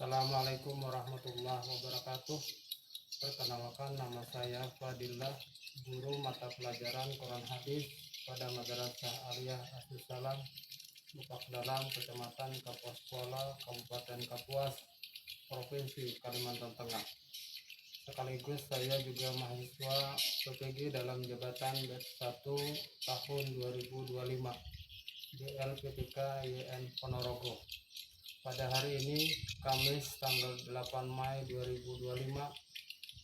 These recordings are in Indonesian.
Assalamualaikum warahmatullahi wabarakatuh. Perkenalkan, nama saya Fadillah, guru mata pelajaran Quran Hadis pada Madrasah Aliyah Assalam, Bupak Dalam, Kecamatan Kapuas Kuala, Kabupaten Kapuas, Provinsi Kalimantan Tengah. Sekaligus saya juga mahasiswa PPG dalam jabatan batch 1 tahun 2025 di LPTK YN Ponorogo. Pada hari ini, Kamis tanggal 8 Mai 2025,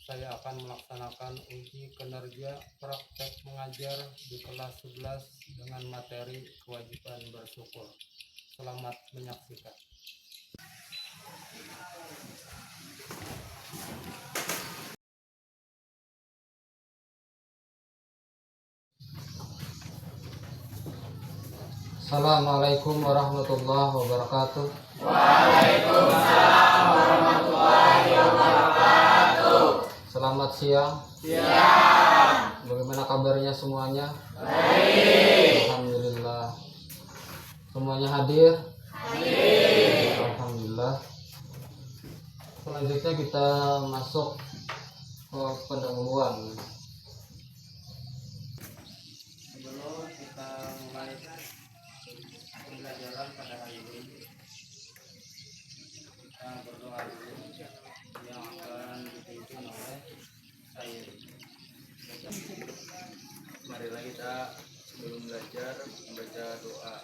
saya akan melaksanakan uji kinerja praktek mengajar di kelas 11 dengan materi kewajiban bersyukur. Selamat menyaksikan. Assalamualaikum warahmatullahi wabarakatuh. Waalaikumsalam warahmatullahi wabarakatuh. Selamat siang. Siang. Bagaimana kabarnya semuanya? Baik. Alhamdulillah. Semuanya hadir? Hadir. Alhamdulillah. Selanjutnya kita masuk ke pendahuluan. Sebelum kita mulai pembelajaran pada hari ini, kita berdoa dulu yang akan dipimpin oleh saya. Marilah kita sebelum belajar membaca doa.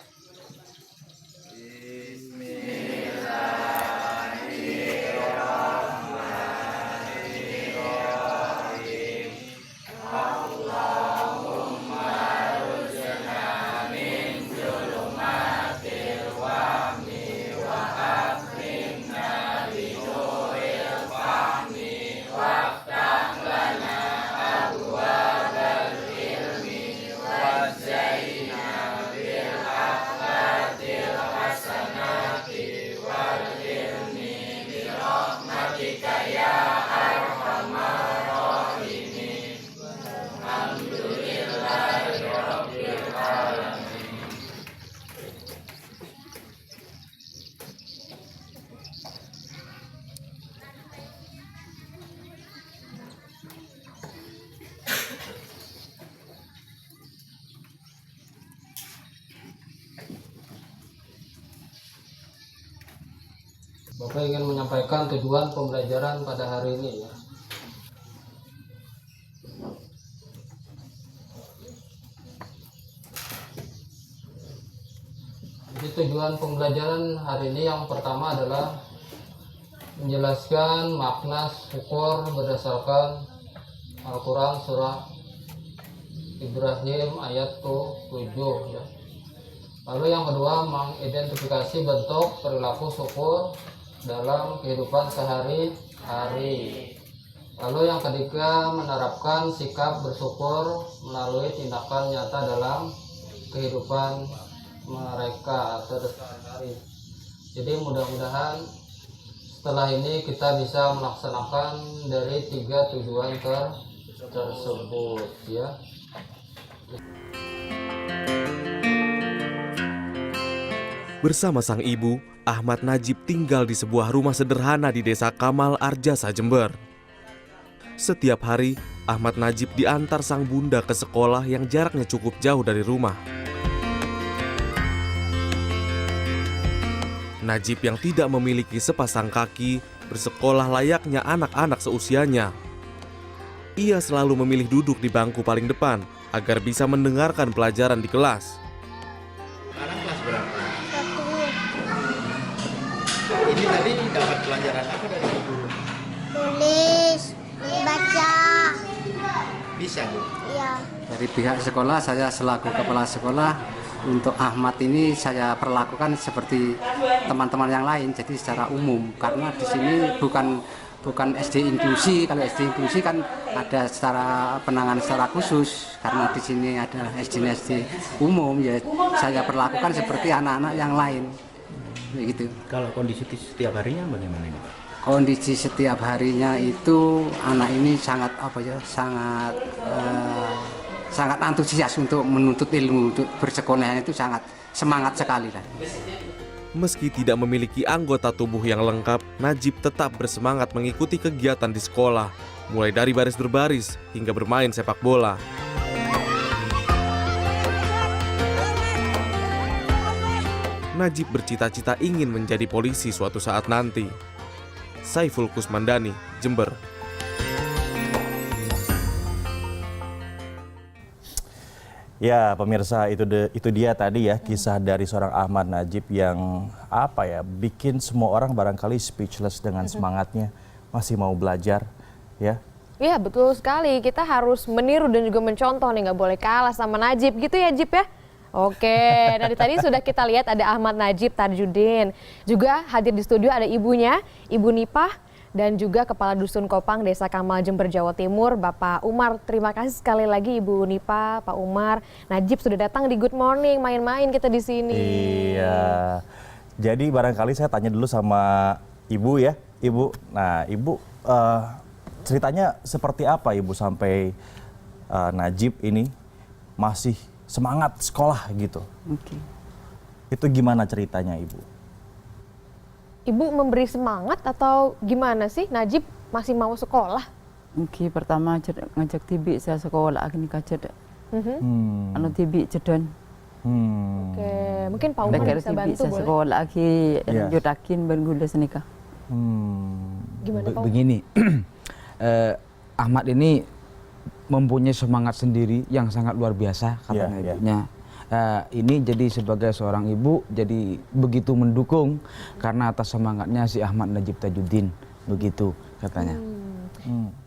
Bismillahirrahmanirrahim. Allahumma rujana min zulumatil wahmi wa akrimna binuril fahmi waftah lana abwabal ilmi wajzaina bil akhlatil hasanati wal ilmi bi rahmatika ya arhamar rahimin. Alhamdulillahi rabbil alamin. Bapak ingin menyampaikan tujuan pembelajaran pada hari ini ya. Jadi tujuan pembelajaran hari ini yang pertama adalah menjelaskan makna syukur berdasarkan Al-Quran surah Ibrahim ayat 7 ya. Lalu yang kedua, mengidentifikasi bentuk perilaku syukur dalam kehidupan sehari-hari. Lalu yang ketiga, menerapkan sikap bersyukur melalui tindakan nyata dalam kehidupan mereka atau sehari-hari. Jadi mudah-mudahan setelah ini kita bisa melaksanakan dari 3 tujuan tersebut ya. Bersama sang ibu, Ahmad Najib tinggal di sebuah rumah sederhana di Desa Kamal Arjasa, Jember. Setiap hari, Ahmad Najib diantar sang bunda ke sekolah yang jaraknya cukup jauh dari rumah. Najib yang tidak memiliki sepasang kaki bersekolah layaknya anak-anak seusianya. Ia selalu memilih duduk di bangku paling depan agar bisa mendengarkan pelajaran di kelas. Sekarang kelas berapa? 1. Ini tadi dapat pelajaran apa dari ibu? Tulis, baca. Bisa, Bu? Ya. Dari pihak sekolah, saya selaku kepala sekolah, untuk Ahmad ini saya perlakukan seperti teman-teman yang lain, jadi secara umum. Karena di sini bukan SD inklusi. Kalau SD inklusi kan ada secara penanganan secara khusus. Karena di sini ada SD umum, ya saya perlakukan seperti anak-anak yang lain. Begitu. Kalau kondisi setiap harinya bagaimana ini, Pak? Kondisi setiap harinya itu anak ini sangat sangat antusias untuk menuntut ilmu, untuk bersekolah itu sangat semangat sekali lah. Meski tidak memiliki anggota tubuh yang lengkap, Najib tetap bersemangat mengikuti kegiatan di sekolah, mulai dari baris berbaris hingga bermain sepak bola. Najib bercita-cita ingin menjadi polisi suatu saat nanti. Saiful Kusmandani, Jember. Ya, pemirsa, itu dia tadi ya kisah dari seorang Ahmad Najib yang bikin semua orang barangkali speechless dengan semangatnya, masih mau belajar, ya. Iya, betul sekali. Kita harus meniru dan juga mencontoh nih, nggak boleh kalah sama Najib gitu ya, Jib ya. Oke, nah tadi sudah kita lihat ada Ahmad Najib Tarjudin. Juga hadir di studio ada ibunya, Ibu Nipah, dan juga Kepala Dusun Kopang Desa Kamal Jember Jawa Timur, Bapak Umar. Terima kasih sekali lagi Ibu Nipah, Pak Umar. Najib sudah datang di Good Morning, main-main kita di sini. Iya. Jadi barangkali saya tanya dulu sama Ibu ya, Ibu. Nah, Ibu ceritanya seperti apa Ibu sampai Najib ini masih semangat sekolah gitu? Oke. Itu gimana ceritanya Ibu? Ibu memberi semangat atau gimana sih Najib masih mau sekolah? Oke, pertama ngajak Tibi saya sekolah agni kajet. Anu Tibi jedon. Oke, mungkin Pak Umar bisa Tibi bantu saya boleh? sekolah lagi lanjutakin bergula senika. Gimana Pak? Begini, Ahmad ini mempunyai semangat sendiri yang sangat luar biasa katanya ibunya. Ini jadi sebagai seorang ibu jadi begitu mendukung karena atas semangatnya si Ahmad Najib Tarjudin, begitu katanya.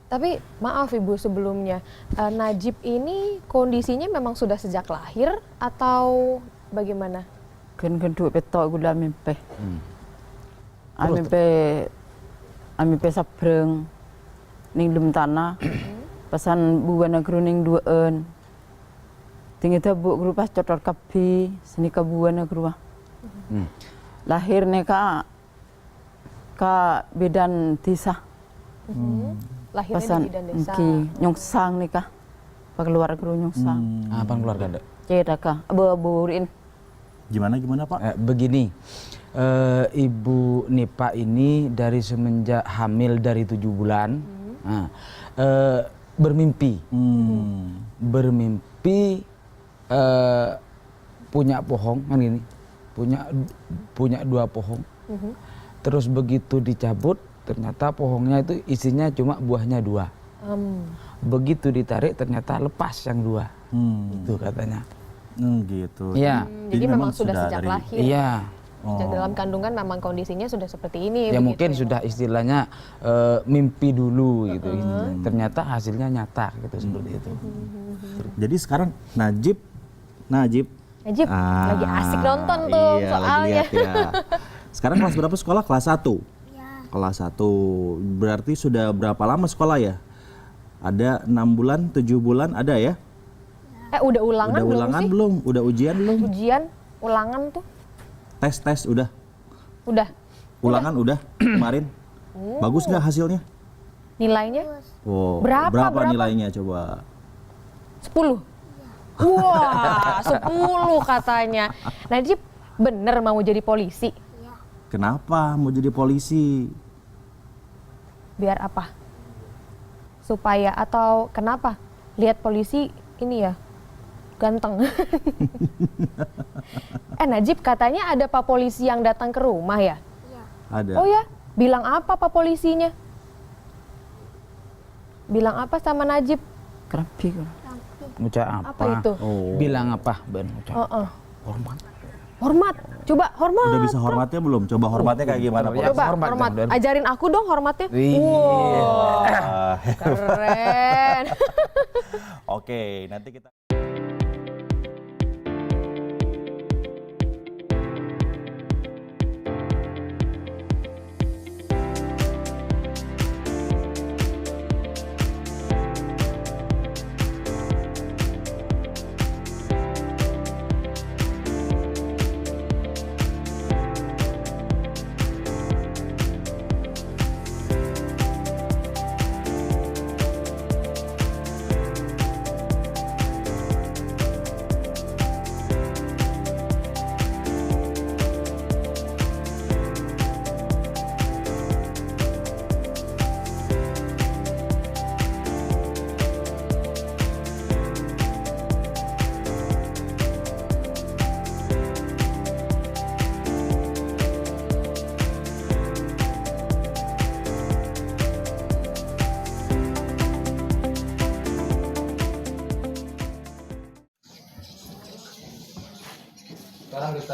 Tapi maaf Ibu sebelumnya, Najib ini kondisinya memang sudah sejak lahir atau bagaimana? Kan kedua petok gula mimpe. Amimpe sabreng ning lem tanah. Pesan buana gruning duaan. Tinggi bu guru pas cotor kapi seni kabuana guru. Lahir neka ka bedan desa. Lahirnya Pesan di bidan desa. nyongsang neka. Keluar guru nyongsang. Apa keluarga Dek? Ceda ka abu-aburin. Gimana Pak? Begini, Ibu Nipa ini dari semenjak hamil dari 7 bulan bermimpi, punya pohong kan gini, punya 2 pohong. Terus begitu dicabut, ternyata pohongnya itu isinya cuma buahnya 2. Begitu ditarik ternyata lepas yang 2. Itu katanya. Gitu. Iya. Jadi memang sudah sejak lahir. Iya. Sejak dalam kandungan memang kondisinya sudah seperti ini. Ya begitu mungkin ya? sudah istilahnya mimpi dulu gitu. Ternyata hasilnya nyata gitu seperti itu. Jadi sekarang Najib Najib lagi asik nonton tuh iya, soalnya. lagi lihat ya. Sekarang kelas berapa sekolah? Kelas 1? Ya. Kelas 1. Berarti sudah berapa lama sekolah ya? Ada 6 bulan, 7 bulan ada ya? Udah ulangan Udah belum ulangan sih? belum? Udah ujian belum? Ujian, ulangan tuh? Tes udah? Udah. Ulangan udah kemarin? Bagus nggak hasilnya? Nilainya? Oh, Berapa? nilainya coba? 10? Wah, 10 katanya. Najib bener mau jadi polisi? Kenapa mau jadi polisi? Biar apa? Supaya atau kenapa? Lihat polisi ini ya, ganteng. Najib katanya ada Pak Polisi yang datang ke rumah ya? Ada. Oh ya, bilang apa Pak Polisinya? Bilang apa sama Najib? Kerapi kan. Ucap Apa itu? Bilang apa Ben? Ucap hormat. Hormat, coba hormat. Udah bisa hormatnya belum? Coba hormatnya kayak gimana? Pak? Coba Hormat hormat. dong, Dan. Ajarin aku dong hormatnya. Wih. Wow, keren. Oke, nanti kita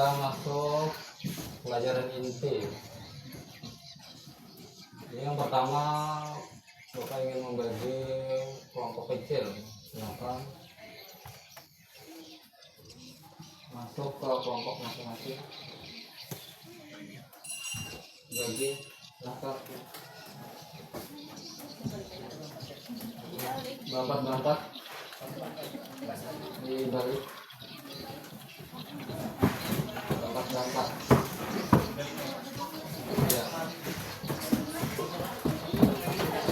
kita masuk pelajaran inti. Ini yang pertama, Bapak ingin membagi kelompok kecil. Silakan masuk ke kelompok masing-masing. Bagi, silakan. Berangkat di balik. Berangkat. Ya.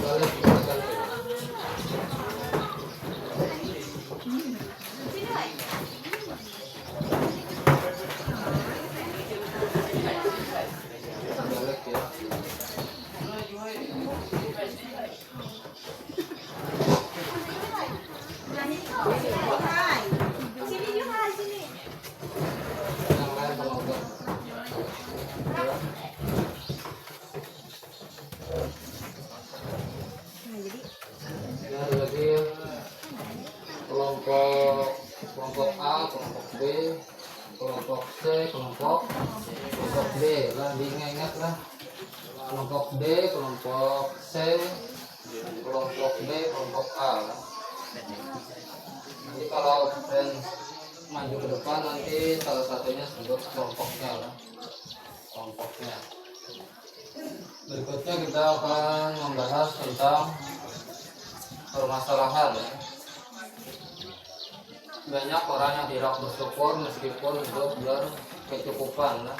Balik. Balik ya. Yang lain penonton. Ya, lagi kelompok A, kelompok B, kelompok C, kelompok D lah, diingat lah. Kelompok D, kelompok C, kelompok B, kelompok A lah. Nanti kalau friends maju ke depan, nanti salah satunya sebut kelompoknya lah. Kelompoknya. Berikutnya kita akan membahas tentang permasalahan ya. Banyak orang yang tidak bersyukur meskipun hidup berkecukupan lah.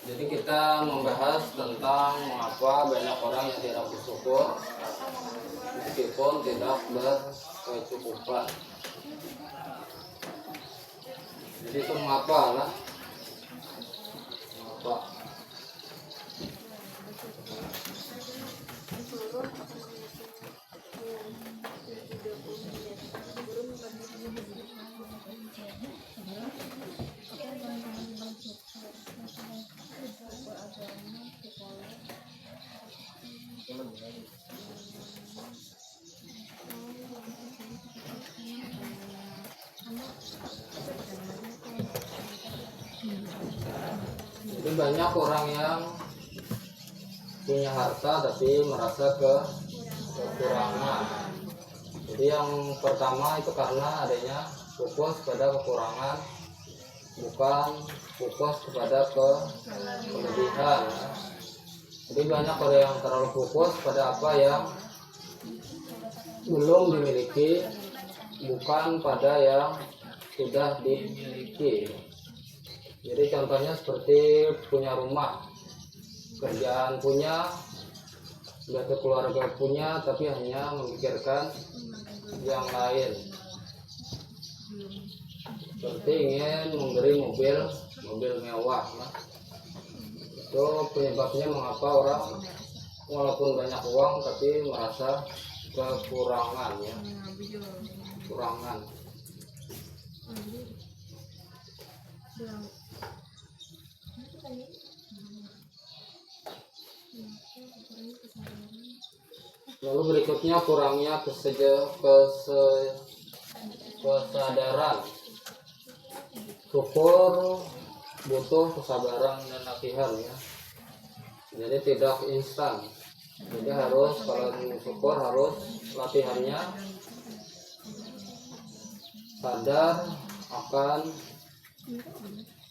Jadi kita membahas tentang mengapa banyak orang yang tidak bersyukur meskipun tidak berkecukupan. Jadi itu mengapa lah? Mengapa? Jadi banyak orang yang punya harta tapi merasa kekurangan. Jadi yang pertama itu karena adanya fokus pada kekurangan, bukan fokus kepada kelebihan. Jadi banyak orang yang terlalu fokus pada apa yang belum dimiliki, bukan pada yang sudah dimiliki. Jadi contohnya seperti punya rumah, kerjaan punya, suatu keluarga punya, tapi hanya memikirkan yang lain. Seperti ingin memberi mobil mewah. Itu penyebabnya mengapa orang walaupun banyak uang tapi merasa kekurangan ya. Kekurangan. Lalu berikutnya kurangnya kesadaran. Syukur butuh kesabaran dan latihan ya. Jadi tidak instan. Jadi harus kalau syukur harus latihannya, sadar akan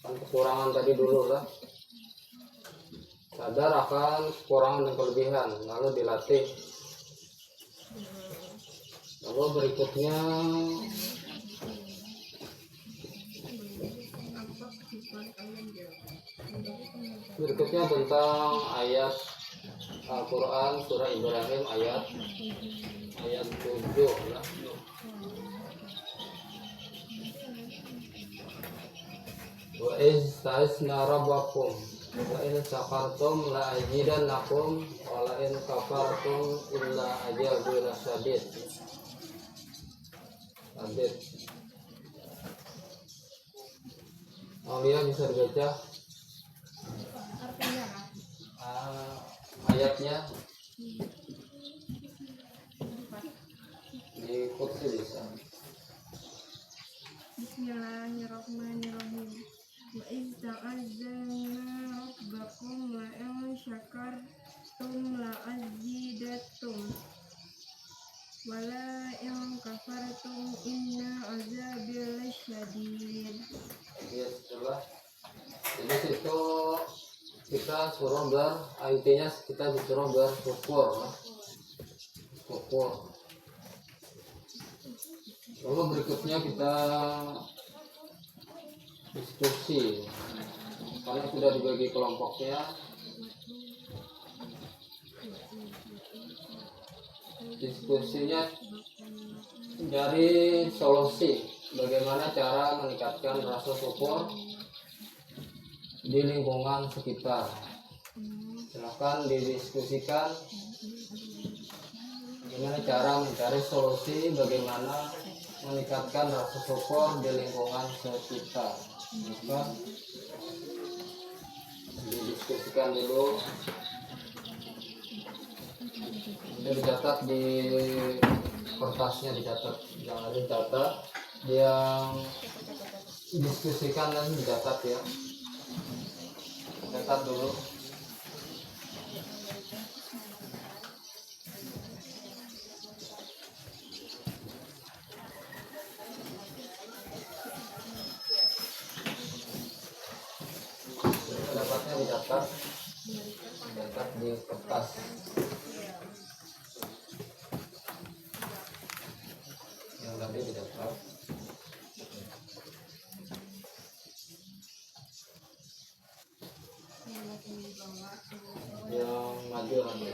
kekurangan tadi dulu lah. Sadar akan kekurangan dan kelebihan, lalu dilatih. Lalu berikutnya tentang ayat Al-Quran surah Ibrahim ayat 7 lah. Wa iz ta'isna rabbakum wa in syakartum la azidannakum wa la in kafartum illa azabi lasyadid. Adit. Aulia bisa dibaca ayatnya diikuti bisa. Bismillahirrahmanirrahim. syakartum la azidatum wala in kafartum inna azabi lasyadid. Ya, setelah jadi situ kita suruh intinya kita disuruh bersyukur. Lalu berikutnya kita diskusi, karena sudah dibagi kelompoknya. Diskusinya dari solusi bagaimana cara meningkatkan rasa syukur di lingkungan sekitar. Silakan didiskusikan bagaimana cara mencari solusi bagaimana meningkatkan rasa syukur di lingkungan sekitar. Maka didiskusikan dulu. Ini dicatat di kertasnya, dicatat, jangan dicatat. Yang diskusikan dan dicatat ya. Catat dulu. Pendapatnya dicatat di kertas. Yang tadi dicatat. Yang maju lagi.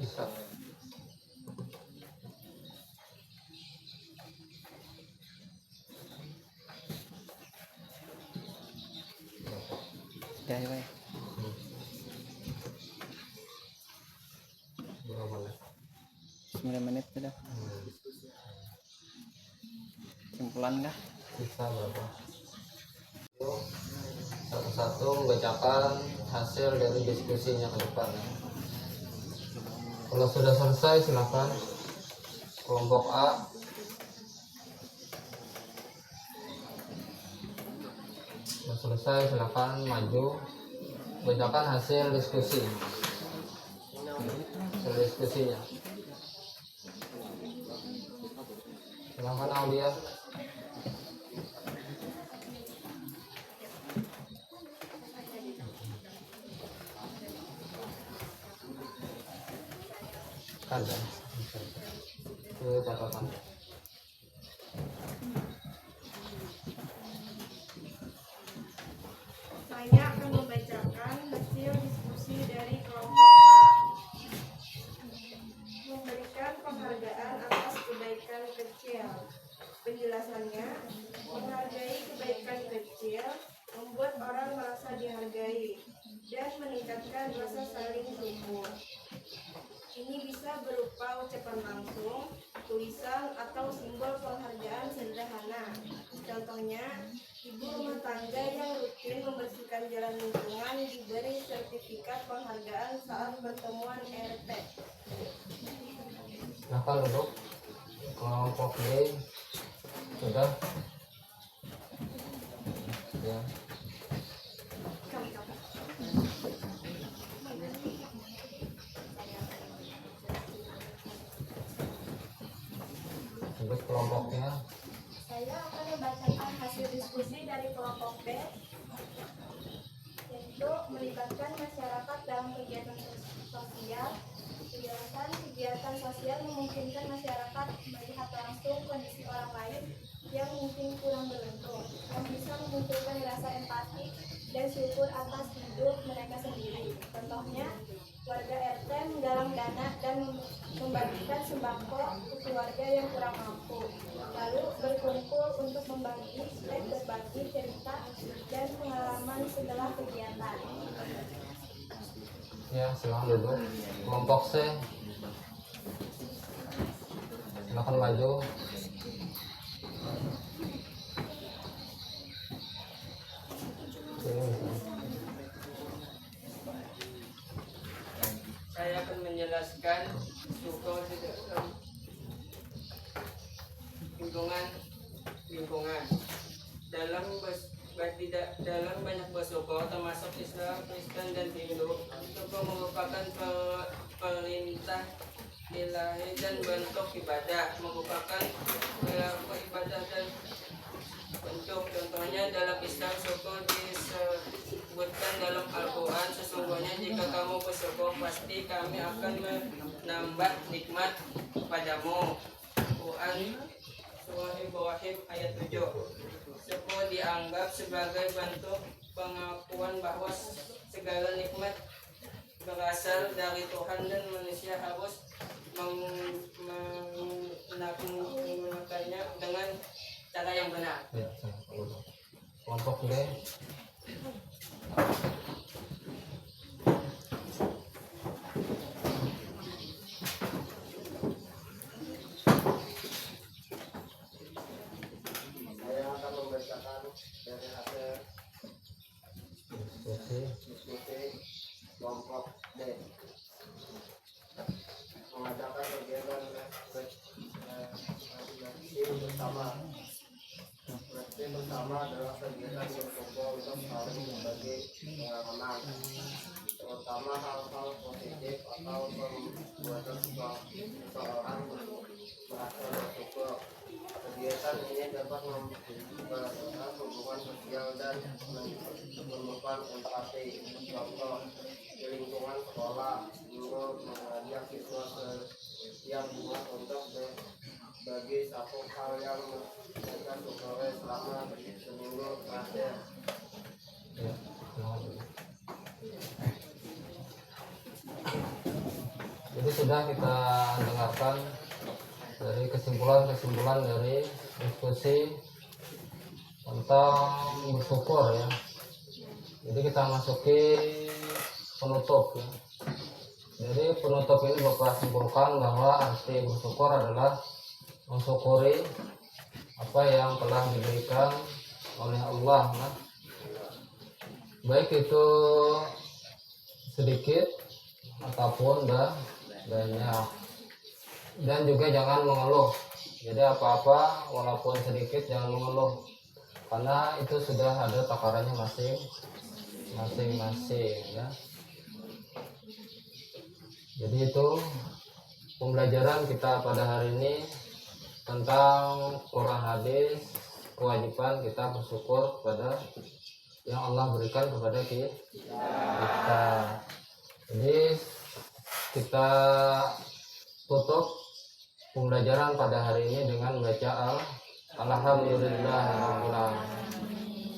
Bisa. Sudah ya, Pak. Berapa menit? 9 menit sudah. Kesimpulan kah? Bisa berapa? Satu-satu membacakan hasil dari diskusinya ke depan. Kalau sudah selesai silakan kelompok A sudah selesai silakan maju bacakan hasil diskusinya. Silakan Aulia. Ada. Itu catatan. Saya akan membacakan hasil diskusi dari kelompok A. Memberikan penghargaan atas kebaikan kecil. Penjelasannya, menghargai kebaikan kecil membuat orang merasa dihargai dan meningkatkan rasa saling syukur. Ini bisa berupa ucapan langsung, tulisan, atau simbol penghargaan sederhana. Contohnya, ibu rumah tangga yang rutin membersihkan jalan lingkungan diberi sertifikat penghargaan saat pertemuan RT. Silakan duduk. Kelompok B sudah. Ya. Terus kelompoknya. Saya akan membacakan hasil diskusi dari kelompok B, yaitu melibatkan masyarakat dalam kegiatan sosial. Penjelasan kegiatan sosial memungkinkan masyarakat melihat langsung menghitung kondisi orang lain yang mungkin kurang beruntung, yang bisa memunculkan rasa empati dan syukur atas hidup mereka sendiri. Contohnya, warga RT menggalang dana dan membagikan sembako ke keluarga yang kurang mampu, lalu berkumpul untuk membagi dan berbagi cerita dan pengalaman setelah kegiatan. Ya, silakan duduk. Kelompok C, silakan maju. Saya akan menjelaskan syukur lingkungan dalam banyak bersyukur termasuk Islam, Kristen dan Hindu. Syukur merupakan perintah ilahi dan bentuk ibadah, merupakan ibadah dan bentuk. Contohnya dalam Islam syukur disebutkan dalam Al-Quran, sesungguhnya jika kamu bersyukur pasti kami akan menambah nikmat padamu. Quran Surah Ibrahim ayat 7. Syukur dianggap sebagai bentuk pengakuan bahwa segala nikmat berasal dari Tuhan dan manusia harus menggunakannya dengan cara yang benar. Ya, kelompok D. Saya akan membacakan dari hasil diskusi kelompok D. Mengadakan kegiatan refleksi bersama adalah kegiatan berkumpul untuk saling berbagi pengalaman, terutama hal-hal positif atau perbuatan seseorang merasa bersyukur. Kegiatan ini dapat mempererat hubungan sosial dan menumbuhkan empati. Contoh, di lingkungan sekolah, guru mengajak siswa setiap bulan untuk berbagi satu hal yang mereka syukuri selama seminggu terakhir. Jadi sudah kita dengarkan dari kesimpulan dari diskusi tentang bersyukur ya. Jadi kita masuki penutup ya. Jadi penutup ini Bapak simpulkan bahwa arti bersyukur adalah mensyukuri apa yang telah diberikan oleh Allah, nah. Baik itu sedikit ataupun banyak. Dan juga jangan mengeluh. Jadi apa-apa walaupun sedikit jangan mengeluh, karena itu sudah ada takarannya masing-masing ya. Jadi itu pembelajaran kita pada hari ini tentang Quran hadis, kewajiban kita bersyukur kepada yang Allah berikan kepada kita. Jadi kita tutup pembelajaran pada hari ini dengan baca Alhamdulillah.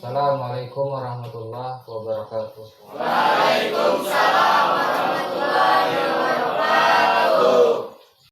Assalamualaikum warahmatullahi wabarakatuh. Waalaikumsalam warahmatullahi wabarakatuh.